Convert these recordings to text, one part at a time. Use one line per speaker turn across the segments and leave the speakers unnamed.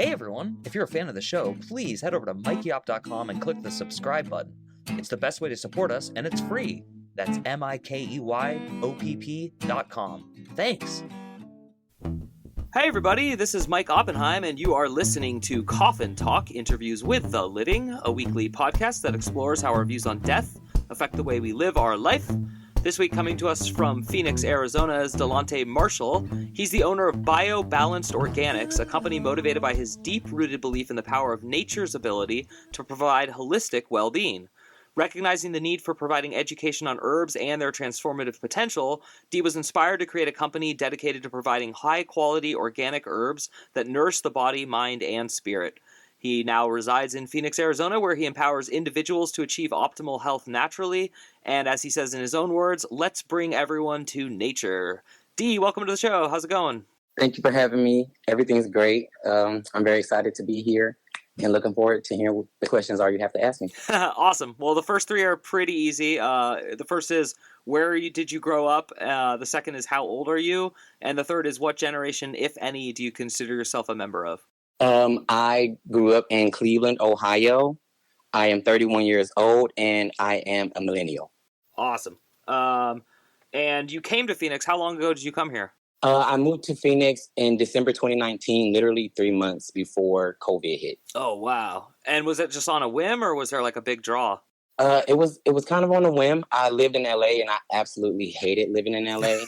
Hey everyone, if you're a fan of the show, please head over to mikeyop.com and click the subscribe button. It's the best way to support us, and it's free. That's MIKEYOPP.com. Thanks!
Hey everybody, this is Mike Oppenheim, and you are listening to Coffin Talk, Interviews with the Living, a weekly podcast that explores how our views on death affect the way we live our life. This week coming to us from Phoenix, Arizona is Daelontae Marshall. He's the owner of Bio-Balanced Organics, a company motivated by his deep-rooted belief in the power of nature's ability to provide holistic well-being. Recognizing the need for providing education on herbs and their transformative potential, Dee was inspired to create a company dedicated to providing high-quality organic herbs that nourish the body, mind, and spirit. He now resides in Phoenix, Arizona, where he empowers individuals to achieve optimal health naturally. And as he says in his own words, let's bring everyone to nature. Dee, welcome to the show. How's it going?
Thank you for having me. Everything's great. I'm very excited to be here and looking forward to hearing what the questions are you have to ask me.
Awesome. Well, the first three are pretty easy. The first is, did you grow up? The second is, how old are you? And the third is, what generation, if any, do you consider yourself a member of?
I grew up in Cleveland, Ohio. I am 31 years old, and I am a millennial.
Awesome. And you came to Phoenix. How long ago did you come here?
I moved to Phoenix in December 2019, literally 3 months before COVID hit.
Oh, wow. And was it just on a whim, or was there like a big draw?
It was kind of on a whim. I lived in LA, and I absolutely hated living in LA.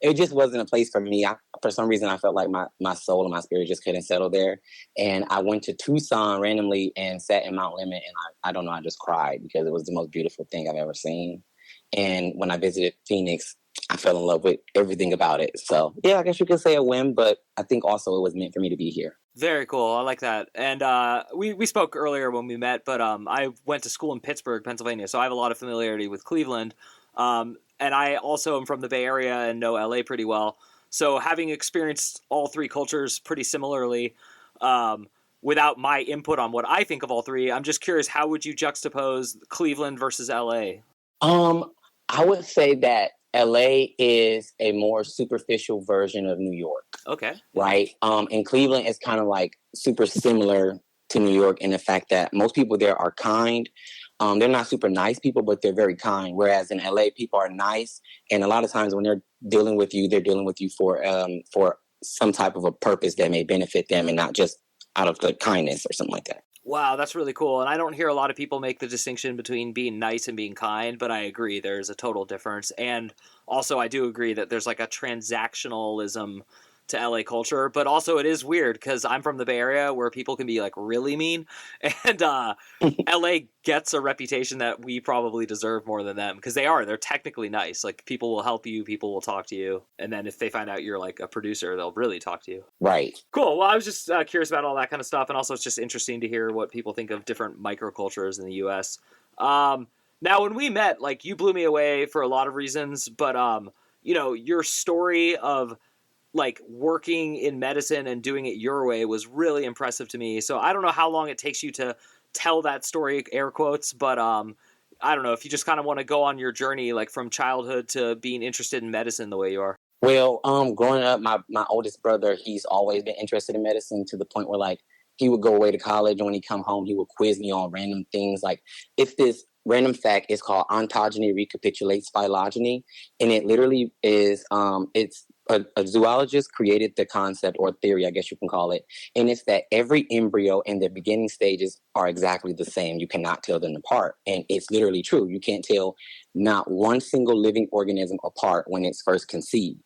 It just wasn't a place for me. For some reason, I felt like my soul and my spirit just couldn't settle there. And I went to Tucson randomly and sat in Mount Lemmon, and I don't know, I just cried because it was the most beautiful thing I've ever seen. And when I visited Phoenix, I fell in love with everything about it. So, yeah, I guess you could say a whim, but I think also it was meant for me to be here.
Very cool. I like that. And we spoke earlier when we met, but I went to school in Pittsburgh, Pennsylvania, so I have a lot of familiarity with Cleveland. And I also am from the Bay Area and know LA pretty well. So having experienced all three cultures pretty similarly, without my input on what I think of all three, I'm just curious, how would you juxtapose Cleveland versus LA?
I would say that LA is a more superficial version of New York.
Okay.
Right. And Cleveland is kind of like super similar to New York in the fact that most people there are kind. They're not super nice people, but they're very kind. Whereas in LA, people are nice. And a lot of times when they're dealing with you for some type of a purpose that may benefit them and not just out of the kindness or something like that.
Wow, that's really cool. And I don't hear a lot of people make the distinction between being nice and being kind, but I agree there's a total difference. And also I do agree that there's like a transactionalism to LA culture, but also it is weird because I'm from the Bay Area where people can be like really mean, and LA gets a reputation that we probably deserve more than them because they're technically nice. Like people will help you, people will talk to you, and then if they find out you're like a producer, they'll really talk to you.
Right.
Cool. Well, I was just curious about all that kind of stuff, and also it's just interesting to hear what people think of different microcultures in the U.S. Now, when we met, like you blew me away for a lot of reasons, but your story of like working in medicine and doing it your way was really impressive to me. So I don't know how long it takes you to tell that story, air quotes, but I don't know if you just kind of want to go on your journey, like from childhood to being interested in medicine the way you are.
Well, growing up, my oldest brother, he's always been interested in medicine to the point where like he would go away to college, and when he come home, he would quiz me on random things. Like if this random fact is called ontogeny recapitulates phylogeny, and it literally is it's a zoologist created the concept or theory, I guess you can call it, and it's that every embryo in the beginning stages are exactly the same. You cannot tell them apart, and it's literally true. You can't tell not one single living organism apart when it's first conceived.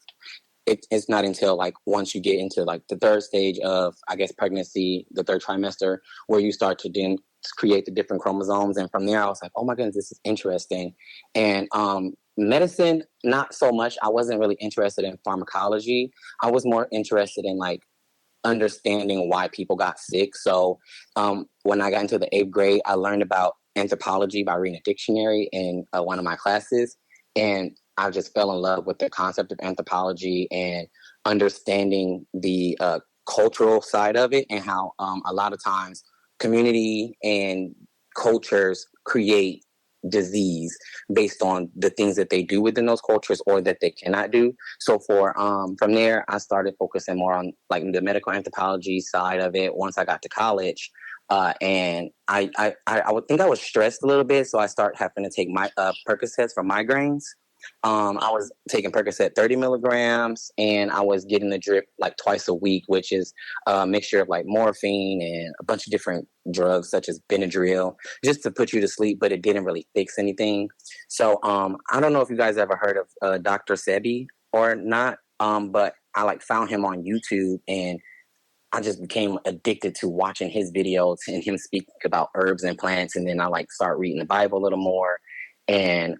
It's not until like once you get into like the third stage of, I guess, pregnancy, the third trimester, where you start to then create the different chromosomes. And from there, I was like, oh my goodness, this is interesting. And medicine, not so much. I wasn't really interested in pharmacology. I was more interested in like understanding why people got sick. So when I got into the 8th grade, I learned about anthropology by reading a dictionary in one of my classes. And I just fell in love with the concept of anthropology and understanding the cultural side of it, and how a lot of times community and cultures create disease based on the things that they do within those cultures or that they cannot do. So from there, I started focusing more on like the medical anthropology side of it once I got to college. And I would think I was stressed a little bit, so I started having to take my Percocets for migraines. I was taking Percocet 30 milligrams, and I was getting the drip like twice a week, which is a mixture of like morphine and a bunch of different drugs such as Benadryl, just to put you to sleep, but it didn't really fix anything. So I don't know if you guys ever heard of Dr. Sebi or not, but I like found him on YouTube, and I just became addicted to watching his videos and him speaking about herbs and plants. And then I like start reading the Bible a little more. And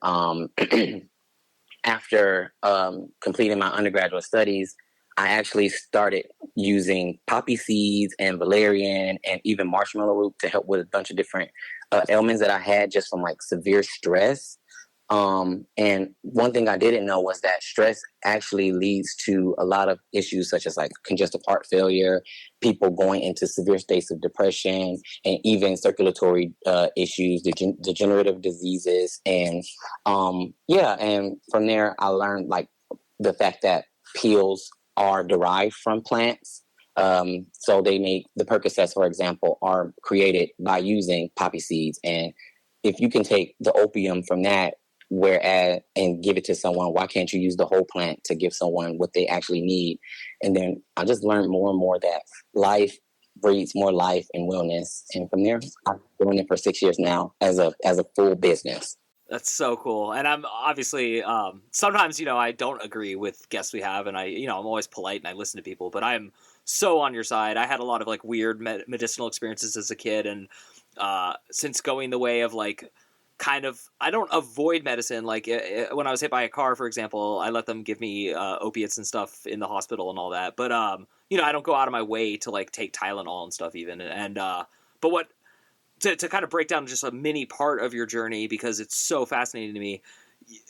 after completing my undergraduate studies, I actually started using poppy seeds and valerian and even marshmallow root to help with a bunch of different ailments that I had just from like severe stress. And one thing I didn't know was that stress actually leads to a lot of issues such as like congestive heart failure, people going into severe states of depression, and even circulatory issues, degenerative diseases. And and from there I learned like the fact that pills are derived from plants. So they make the Percocets, for example, are created by using poppy seeds. And if you can take the opium from that, and give it to someone, why can't you use the whole plant to give someone what they actually need? And then I just learned more and more that life breeds more life and wellness. And from there, I've been doing it for 6 years now as a full business.
That's so cool. And I'm obviously, sometimes, I don't agree with guests we have, and I'm always polite and I listen to people, but I'm so on your side. I had a lot of like weird medicinal experiences as a kid. And since going the way of like, I don't avoid medicine. Like when I was hit by a car, for example, I let them give me opiates and stuff in the hospital and all that. But, I don't go out of my way to like take Tylenol and stuff even. But what, to kind of break down just a mini part of your journey, because it's so fascinating to me.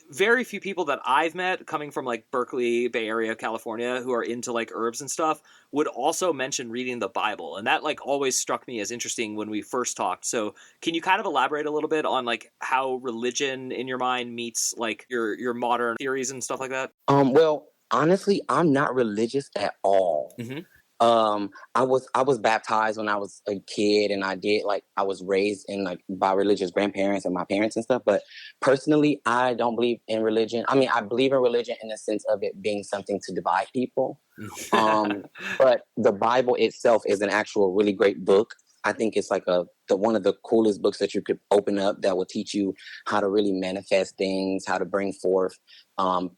Very few people that I've met coming from like Berkeley, Bay Area, California, who are into like herbs and stuff would also mention reading the Bible. And that like always struck me as interesting when we first talked. So can you kind of elaborate a little bit on like how religion in your mind meets like your modern theories and stuff like that?
Well, honestly, I'm not religious at all.
Mm-hmm.
I was baptized when I was a kid, and I was raised in like by religious grandparents and my parents and stuff. But personally, I don't believe in religion. I mean, I believe in religion in the sense of it being something to divide people. But the Bible itself is an actual really great book. I think it's like one of the coolest books that you could open up that will teach you how to really manifest things, how to bring forth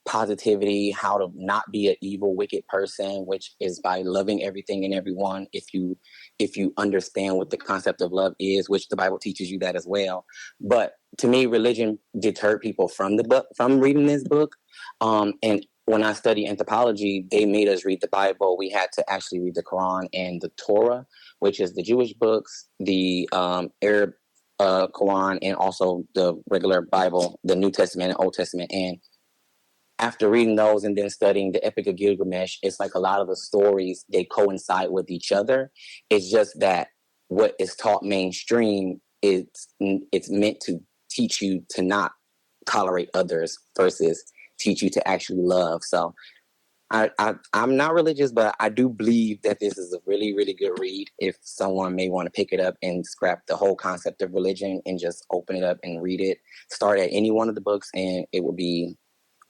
positivity, how to not be an evil, wicked person, which is by loving everything and everyone. If you understand what the concept of love is, which the Bible teaches you that as well. But to me, religion deterred people from from reading this book. And when I studied anthropology, they made us read the Bible. We had to actually read the Quran and the Torah, which is the Jewish books, the Arab Quran, and also the regular Bible, the New Testament and Old Testament. And after reading those and then studying the Epic of Gilgamesh, it's like a lot of the stories, they coincide with each other. It's just that what is taught mainstream it's meant to teach you to not tolerate others versus teach you to actually love. So I'm not religious, but I do believe that this is a really, really good read if someone may want to pick it up and scrap the whole concept of religion and just open it up and read it. Start at any one of the books, and it will be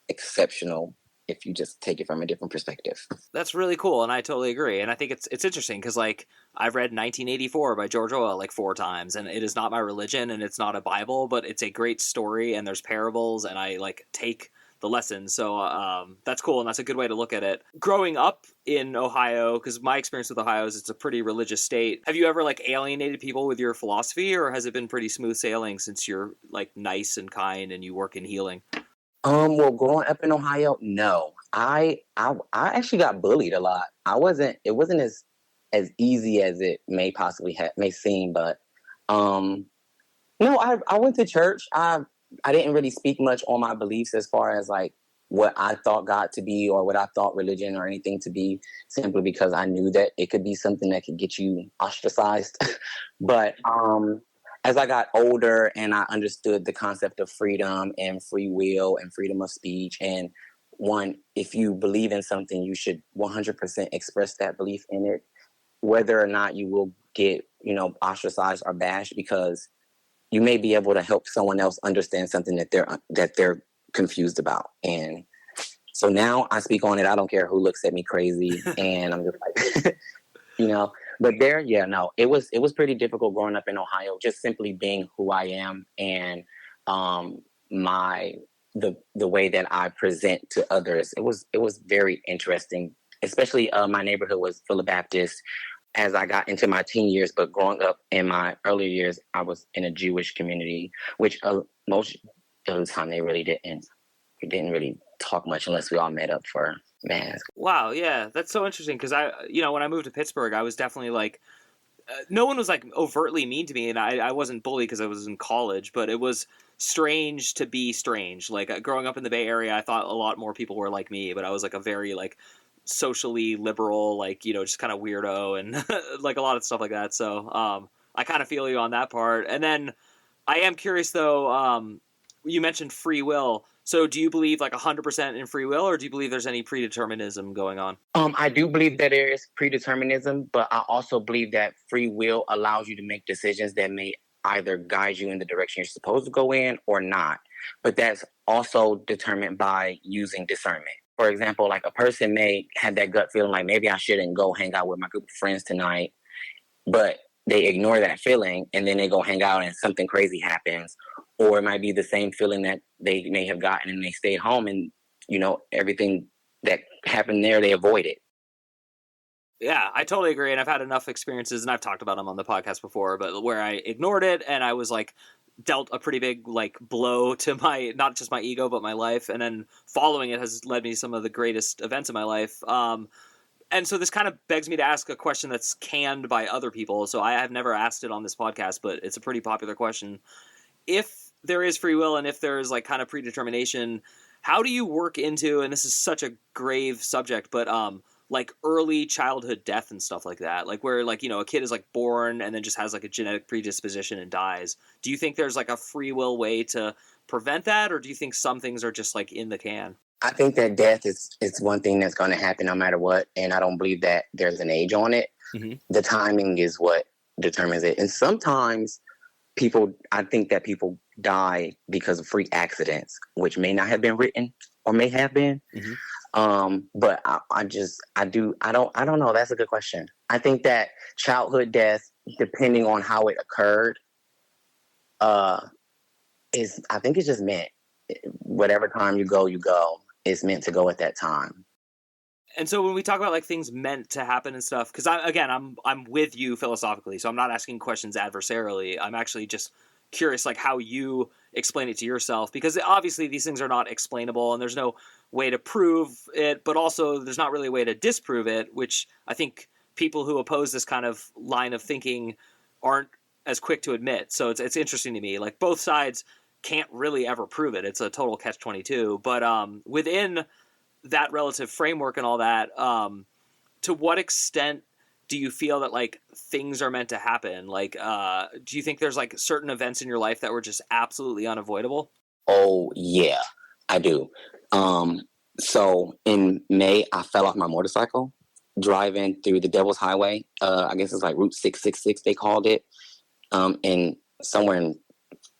exceptional if you just take it from a different perspective.
That's really cool, and I totally agree. And I think it's interesting because like I've read 1984 by George Orwell like 4 times, and it is not my religion and it's not a Bible, but it's a great story and there's parables, and I like take the lessons. So that's cool, and that's a good way to look at it. Growing up in Ohio, because my experience with Ohio is it's a pretty religious state. Have you ever like alienated people with your philosophy, or has it been pretty smooth sailing since you're like nice and kind and you work in healing?
Well, growing up in Ohio, no. I actually got bullied a lot. It wasn't as easy as it may possibly may seem, but no, I went to church. I didn't really speak much on my beliefs as far as like what I thought God to be or what I thought religion or anything to be, simply because I knew that it could be something that could get you ostracized. But as I got older and I understood the concept of freedom and free will and freedom of speech, and if you believe in something, you should 100% express that belief in it, whether or not you will get, ostracized or bashed, because you may be able to help someone else understand something that they're confused about. And so now I speak on it. I don't care who looks at me crazy, and I'm just like, But it was pretty difficult growing up in Ohio, just simply being who I am, and the way that I present to others. It was very interesting, especially my neighborhood was full of Baptists as I got into my teen years. But growing up in my earlier years, I was in a Jewish community, which most of the time we didn't really talk much unless we all met up for mass.
Wow, yeah, that's so interesting because when I moved to Pittsburgh, I was definitely like, no one was like overtly mean to me, and I wasn't bullied because I was in college, but it was strange to be strange. Like growing up in the Bay Area, I thought a lot more people were like me, but I was like a very like socially liberal, like, just kind of weirdo and like a lot of stuff like that. So I kind of feel you on that part. And then I am curious though, you mentioned free will. So do you believe like 100% in free will, or do you believe there's any predeterminism going on?
I do believe that there is predeterminism, but I also believe that free will allows you to make decisions that may either guide you in the direction you're supposed to go in or not. But that's also determined by using discernment. For example, like a person may have that gut feeling like maybe I shouldn't go hang out with my group of friends tonight, but they ignore that feeling and then they go hang out and something crazy happens. Or it might be the same feeling that they may have gotten and they stayed home and, everything that happened there, they avoid it.
Yeah, I totally agree. And I've had enough experiences, and I've talked about them on the podcast before, but where I ignored it and I was like dealt a pretty big like blow to my, not just my ego, but my life. And then following it has led me to some of the greatest events in my life. And so this kind of begs me to ask a question that's canned by other people. So I have never asked it on this podcast, but it's a pretty popular question. If there is free will and if there is like kind of predetermination, how do you work into, and this is such a grave subject, but like early childhood death and stuff like that, like where like, a kid is like born and then just has like a genetic predisposition and dies. Do you think there's like a free will way to prevent that? Or do you think some things are just like in the can?
I think that death is one thing that's going to happen no matter what. And I don't believe that there's an age on it. Mm-hmm. The timing is what determines it. And sometimes I think that people die because of freak accidents, which may not have been written or may have been. Mm-hmm. But I don't know. That's a good question. I think that childhood death, depending on how it occurred, I think it's just meant. Whatever time you go, it's meant to go at that time.
And so when we talk about like things meant to happen and stuff, because I'm with you philosophically, so I'm not asking questions adversarially. I'm actually just curious, like how you explain it to yourself, because obviously these things are not explainable and there's no way to prove it, but also there's not really a way to disprove it, which I think people who oppose this kind of line of thinking aren't as quick to admit. So it's interesting to me, like both sides can't really ever prove it. It's a total catch-22. But within that relative framework and all that, to what extent do you feel that like things are meant to happen? Like, do you think there's like certain events in your life that were just absolutely unavoidable?
Oh yeah, I do. So in May, I fell off my motorcycle driving through the Devil's Highway. I guess it's like Route 666 they called it. In somewhere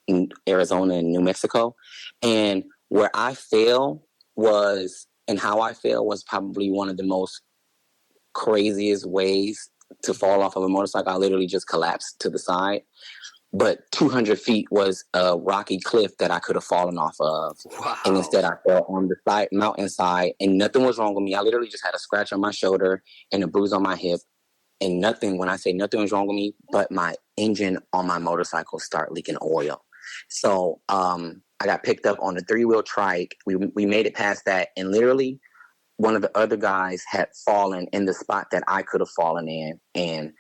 in Arizona and New Mexico. And where I fell and how I fell was probably one of the most craziest ways to fall off of a motorcycle. I literally just collapsed to the side. But 200 feet was a rocky cliff that I could have fallen off of. Wow. And instead I fell on the mountainside, and nothing was wrong with me. I literally just had a scratch on my shoulder and a bruise on my hip. And when I say nothing was wrong with me, but my engine on my motorcycle started leaking oil. So I got picked up on a 3-wheel trike. We made it past that, and literally one of the other guys had fallen in the spot that I could have fallen in, and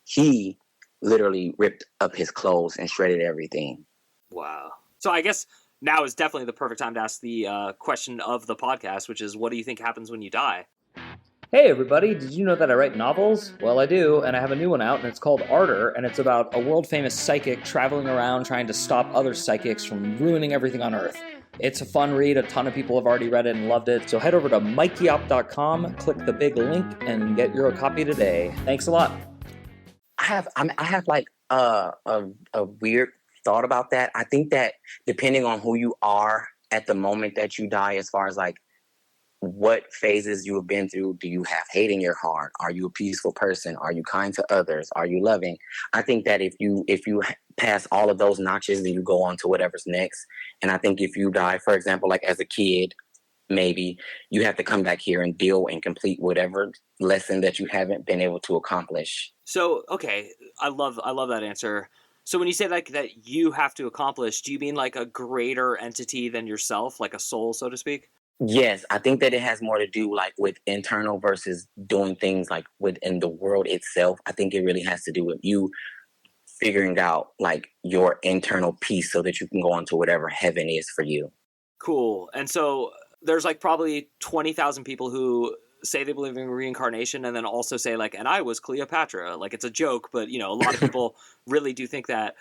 he literally ripped up his clothes and shredded everything.
Wow. So I guess now is definitely the perfect time to ask the question of the podcast, which is, what do you think happens when you die?
Hey everybody, did you know that I write novels? Well, I do, and I have a new one out, and it's called Ardor, and it's about a world-famous psychic traveling around trying to stop other psychics from ruining everything on Earth. It's a fun read, a ton of people have already read it and loved it, so head over to mikeyop.com, click the big link, and get your copy today. Thanks a lot.
I have like a weird thought about that. I think that depending on who you are at the moment that you die, as far as like what phases you have been through, do you have hate in your heart? Are you a peaceful person? Are you kind to others? Are you loving? I think that if you pass all of those notches, then you go on to whatever's next. And I think if you die, for example, like as a kid, maybe you have to come back here and deal and complete whatever lesson that you haven't been able to accomplish.
So, okay, I love that answer. So when you say like that you have to accomplish, do you mean like a greater entity than yourself, like a soul, so to speak?
Yes, I think that it has more to do like with internal versus doing things like within the world itself. I think it really has to do with you figuring out like your internal peace so that you can go on to whatever heaven is for you.
Cool. And so there's like probably 20,000 people who say they believe in reincarnation and then also say like, and I was Cleopatra. Like it's a joke, but you know, a lot of people really do think that.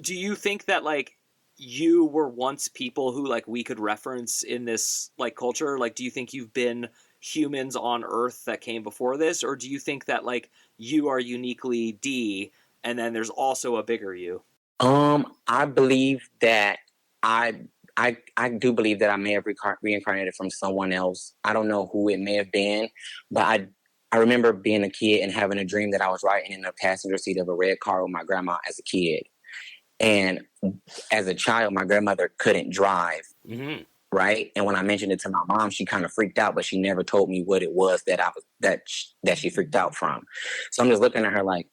Do you think that like you were once people who like we could reference in this like culture? Like, do you think you've been humans on Earth that came before this? Or do you think that like you are uniquely D and then there's also a bigger you?
I believe that I do believe that I may have reincarnated from someone else. I don't know who it may have been, but I remember being a kid and having a dream that I was riding in the passenger seat of a red car with my grandma as a kid. And as a child, my grandmother couldn't drive.
Mm-hmm.
Right. And when I mentioned it to my mom, she kind of freaked out, but she never told me what it was that she freaked out from. So I'm just looking at her like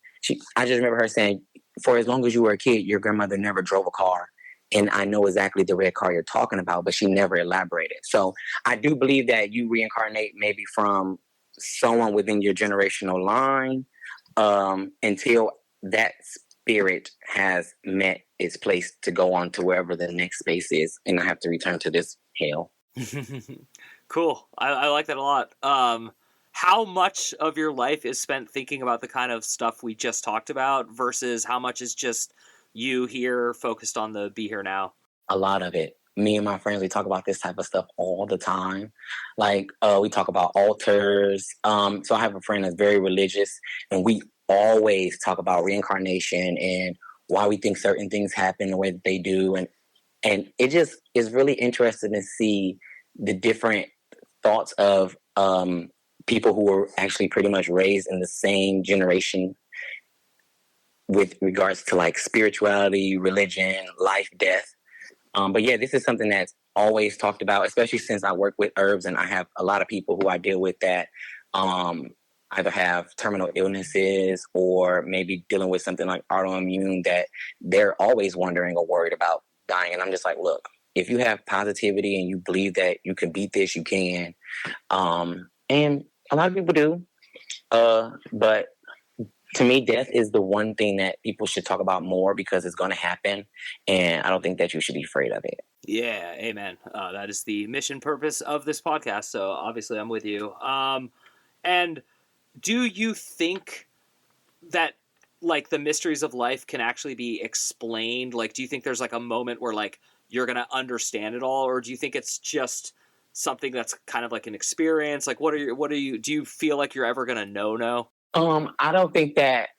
I just remember her saying, for as long as you were a kid, your grandmother never drove a car. And I know exactly the red car you're talking about, but she never elaborated. So I do believe that you reincarnate maybe from someone within your generational line until that spirit has met its place to go on to wherever the next space is. And I have to return to this hell.
Cool. I like that a lot. How much of your life is spent thinking about the kind of stuff we just talked about versus how much is just you here focused on the be here now?
A lot of it. Me and my friends, we talk about this type of stuff all the time. Like we talk about altars. So I have a friend that's very religious, and we always talk about reincarnation and why we think certain things happen the way that they do. And it just is really interesting to see the different thoughts of people who were actually pretty much raised in the same generation with regards to like spirituality, religion, life, death. But yeah, this is something that's always talked about, especially since I work with herbs and I have a lot of people who I deal with that either have terminal illnesses or maybe dealing with something like autoimmune that they're always wondering or worried about dying. And I'm just like, look, if you have positivity and you believe that you can beat this, you can. And a lot of people do. But to me, death is the one thing that people should talk about more because it's going to happen. And I don't think that you should be afraid of it.
Yeah, amen. That is the mission purpose of this podcast. So obviously I'm with you. And do you think that like the mysteries of life can actually be explained? Like, do you think there's like a moment where like you're going to understand it all? Or do you think it's just something that's kind of like an experience? Like, do you feel like you're ever going to know?
I don't think that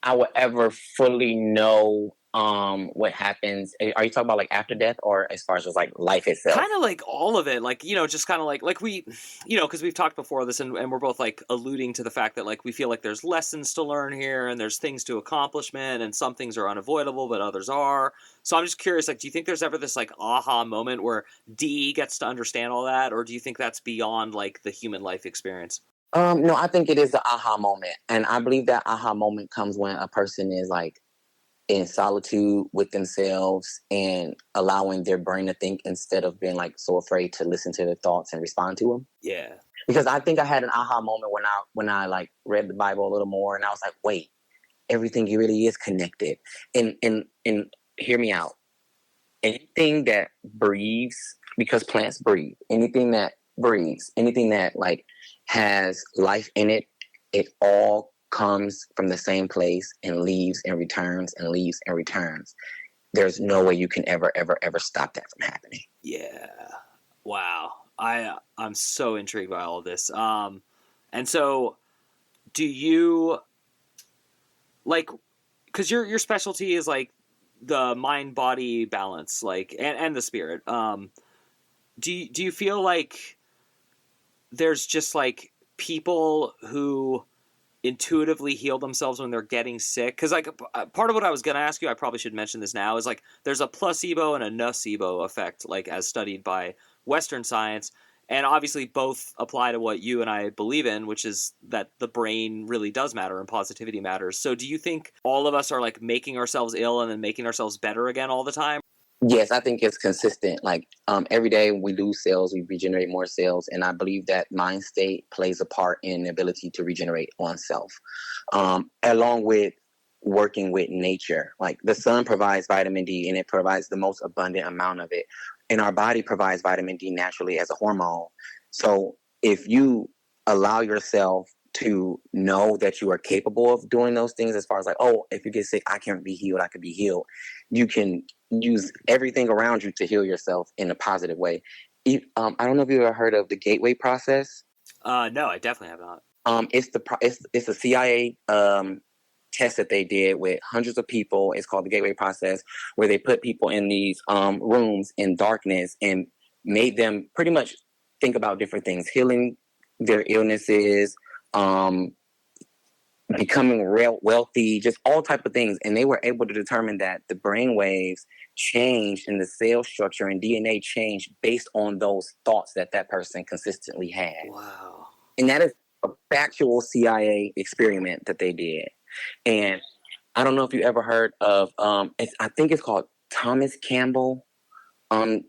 I will ever fully know what happens. Are you talking about like after death or as far as just like life itself?
Kind of like all of it, like, you know, just kind of like we, you know, because we've talked before this and we're both like alluding to the fact that like we feel like there's lessons to learn here and there's things to accomplishment and some things are unavoidable but others are. So I'm just curious, like, do you think there's ever this like aha moment where D gets to understand all that, or do you think that's beyond like the human life experience?
No, I think it is the aha moment. And I believe that aha moment comes when a person is like in solitude with themselves and allowing their brain to think instead of being like so afraid to listen to their thoughts and respond to them.
Yeah.
Because I think I had an aha moment when I like read the Bible a little more and I was like, wait, everything really is connected. And hear me out. Anything that breathes, because plants breathe, anything that breathes, anything that like has life in it, it all comes from the same place and leaves and returns and leaves and returns. There's no way you can ever, ever, ever stop that from happening.
Yeah. Wow. I'm so intrigued by all of this. And so do you like, because your specialty is like the mind body balance, like, and the spirit. Do you feel like there's just like people who intuitively heal themselves when they're getting sick? Because like part of what I was going to ask you, I probably should mention this now, is like there's a placebo and a nocebo effect, like as studied by Western science, and obviously both apply to what you and I believe in, which is that the brain really does matter and positivity matters. So do you think all of us are like making ourselves ill and then making ourselves better again all the time?
Yes, I think it's consistent. Like every day we lose cells, we regenerate more cells, and I believe that mind state plays a part in the ability to regenerate oneself, along with working with nature. Like the sun provides vitamin D, and it provides the most abundant amount of it, and our body provides vitamin D naturally as a hormone. So if you allow yourself to know that you are capable of doing those things, as far as like, oh, if you get sick, I can be healed, I could be healed. You can use everything around you to heal yourself in a positive way. I don't know if you've ever heard of the gateway process.
No, I definitely have not.
It's a CIA test that they did with hundreds of people. It's called the gateway process, where they put people in these rooms in darkness and made them pretty much think about different things, healing their illnesses, becoming real wealthy, just all type of things. And they were able to determine that the brain waves changed and the cell structure and DNA changed based on those thoughts that that person consistently had.
Wow.
And that is a factual CIA experiment that they did. And I don't know if you ever heard of, I think it's called Thomas Campbell, a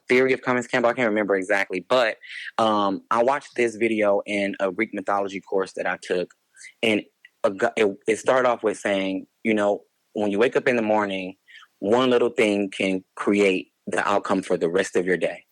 theory of Thomas Campbell. I can't remember exactly, but I watched this video in a Greek mythology course that I took. And it started off with saying, when you wake up in the morning, one little thing can create the outcome for the rest of your day.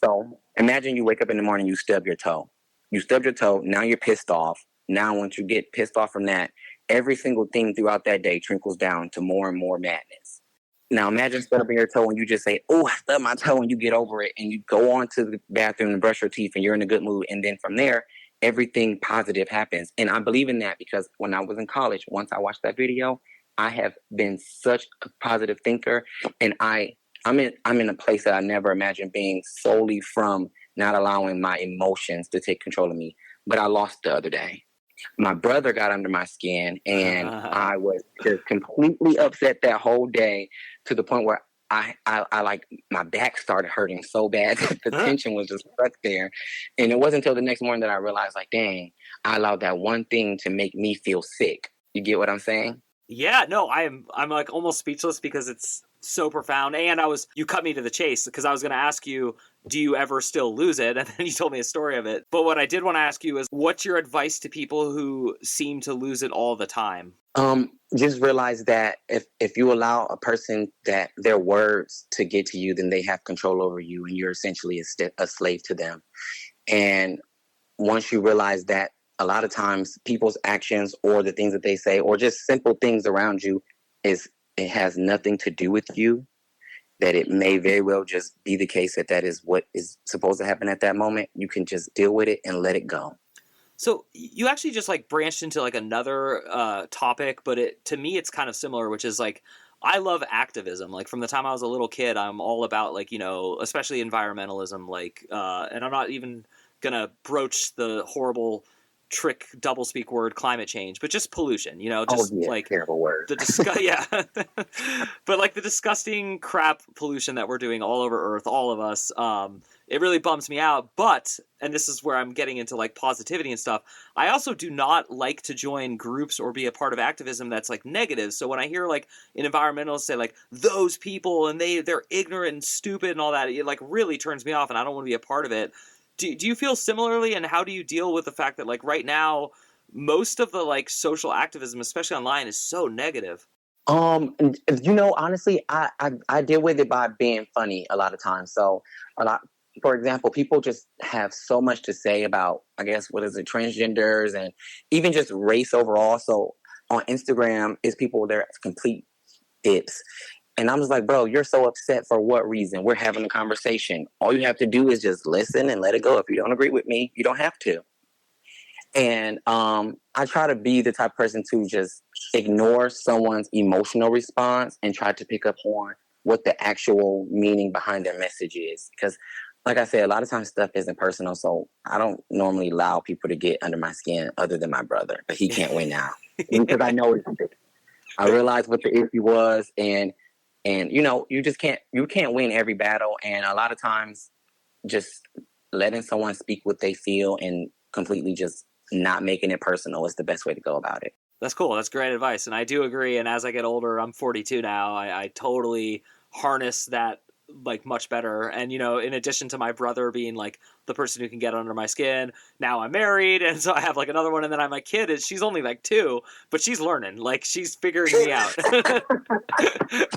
So imagine you wake up in the morning, you stub your toe. You stubbed your toe, now you're pissed off. Now, once you get pissed off from that, every single thing throughout that day trickles down to more and more madness. Now, imagine stubbing your toe and you just say, oh, I stubbed my toe, and you get over it and you go on to the bathroom and brush your teeth and you're in a good mood. And then from there, everything positive happens. And I believe in that because when I was in college, once I watched that video, I have been such a positive thinker, and I'm in a place that I never imagined being, solely from not allowing my emotions to take control of me. But I lost the other day. My brother got under my skin, and I was just completely upset that whole day, to the point where I like, my back started hurting so bad that the tension was just stuck there. And it wasn't until the next morning that I realized, like, dang, I allowed that one thing to make me feel sick. You get what I'm saying?
Yeah, no, I'm like almost speechless because it's so profound. And you cut me to the chase because I was going to ask you, do you ever still lose it? And then you told me a story of it. But what I did want to ask you is, what's your advice to people who seem to lose it all the time?
Just realize that if you allow a person that their words to get to you, then they have control over you, and you're essentially a slave to them. And once you realize that, a lot of times people's actions or the things that they say, or just simple things around you, it has nothing to do with you, that it may very well just be the case that is what is supposed to happen at that moment. You can just deal with it and let it go.
So you actually just like branched into like another topic, but to me it's kind of similar, which is like, I love activism. Like from the time I was a little kid, I'm all about like, especially environmentalism, like, and I'm not even gonna broach the horrible trick doublespeak word climate change, but just pollution, like
terrible word.
Yeah. But like the disgusting crap pollution that we're doing all over Earth, all of us, it really bums me out. But, and this is where I'm getting into like positivity and stuff, I also do not like to join groups or be a part of activism that's like negative. So when I hear like an environmentalist say like those people and they're ignorant and stupid and all that, it like really turns me off, and I don't want to be a part of it. Do you feel similarly, and how do you deal with the fact that like right now most of the like social activism, especially online, is so negative?
Honestly, I deal with it by being funny a lot of times. So for example, people just have so much to say about, I guess, what is it, transgenders and even just race overall. So on Instagram, is people they're complete dips. And I'm just like, bro, you're so upset for what reason? We're having a conversation. All you have to do is just listen and let it go. If you don't agree with me, you don't have to. And I try to be the type of person to just ignore someone's emotional response and try to pick up on what the actual meaning behind their message is. Because, like I said, a lot of times stuff isn't personal. So I don't normally allow people to get under my skin other than my brother. But he can't win now. Because I know it's I realized what the issue was, and you can't win every battle, and a lot of times just letting someone speak what they feel and completely just not making it personal is the best way to go about it.
That's cool. That's great advice. And I do agree. And as I get older, I'm 42 now, I totally harness that like much better. And, in addition to my brother being like the person who can get under my skin, now I'm married. And so I have like another one. And then I have my kid, and she's only like 2, but she's learning, like she's figuring me out.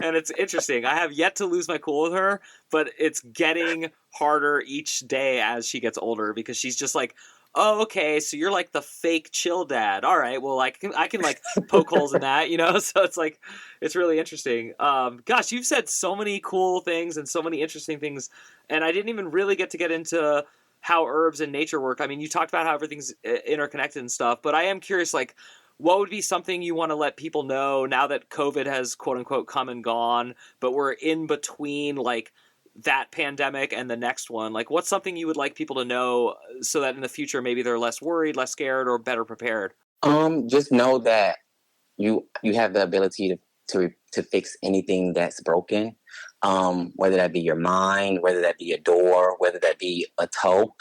And it's interesting. I have yet to lose my cool with her, but it's getting harder each day as she gets older, because she's just like, oh, okay, so you're like the fake chill dad. All right, well, I can like poke holes in that, So it's like, it's really interesting. Gosh, you've said so many cool things and so many interesting things, and I didn't even really get into how herbs and nature work. I mean, you talked about how everything's interconnected and stuff, but I am curious, like, what would be something you want to let people know now that COVID has quote unquote come and gone, but we're in between like that pandemic and the next one? Like, what's something you would like people to know so that in the future maybe they're less worried, less scared, or better prepared?
Just know that you have the ability to fix anything that's broken, whether that be your mind, whether that be a door, whether that be a toe.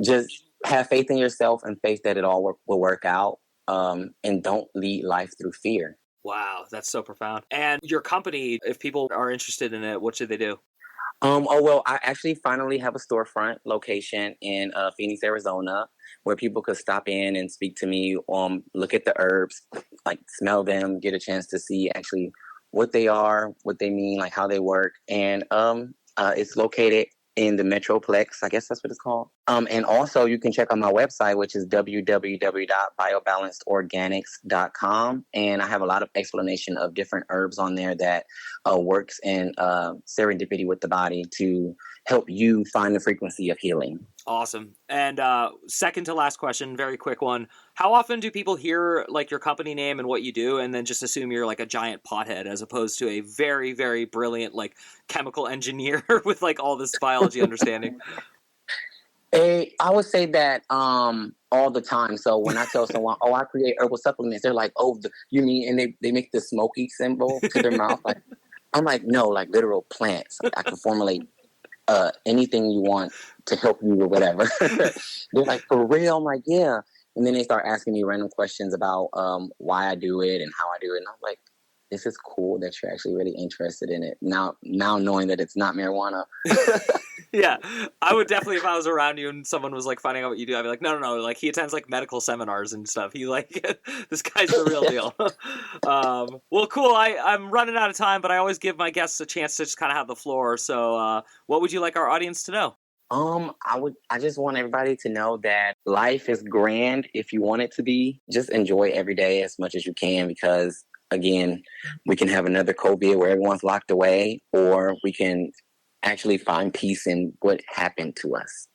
Just have faith in yourself and faith that it all will work out, and don't lead life through fear.
Wow, that's so profound. And your company, if people are interested in it, what should they do?
I actually finally have a storefront location in Phoenix, Arizona, where people could stop in and speak to me, look at the herbs, like smell them, get a chance to see actually what they are, what they mean, like how they work. And it's located in the Metroplex, I guess that's what it's called. And also you can check out my website, which is www.biobalancedorganics.com. And I have a lot of explanation of different herbs on there that works in serendipity with the body to help you find the frequency of healing.
Awesome. And second to last question, very quick one. How often do people hear like your company name and what you do and then just assume you're like a giant pothead as opposed to a very, very brilliant like chemical engineer with like all this biology understanding?
I would say that all the time. So when I tell someone, oh, I create herbal supplements, they're like, oh, you mean, and they make the smoky symbol to their mouth. Like, I'm like, no, like literal plants. I can formulate anything you want to help you or whatever. They're like, for real? I'm like, yeah. And then they start asking me random questions about why I do it and how I do it. And I'm like, this is cool that you're actually really interested in it. Now knowing that it's not marijuana.
Yeah, I would definitely, if I was around you and someone was like finding out what you do, I'd be like, no, like he attends like medical seminars and stuff. He like, this guy's the real deal. Well, cool. I'm running out of time, but I always give my guests a chance to just kind of have the floor. So what would you like our audience to know?
I just want everybody to know that life is grand if you want it to be. Just enjoy every day as much as you can, because again, we can have another COVID where everyone's locked away, or we can actually find peace in what happened to us.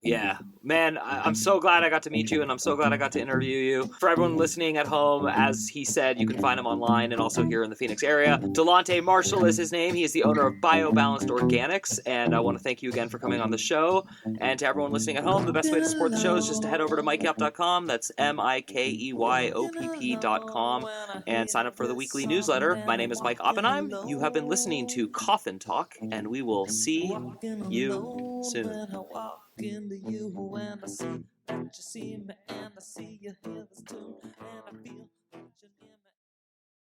Yeah, man, I'm so glad I got to meet you, and I'm so glad I got to interview you. For everyone listening at home, as he said, you can find him online and also here in the Phoenix area. Daelontae Marshall is his name. He is the owner of BioBalanced Organics, and I want to thank you again for coming on the show. And to everyone listening at home, the best way to support the show is just to head over to mikeyop.com. That's MIKEYOPP.com, and sign up for the weekly newsletter. My name is Mike Oppenheim. You have been listening to Coffin Talk, and we will see you soon. Into you, and I see that you see me, and I see you hear this tune, and I feel that you're near.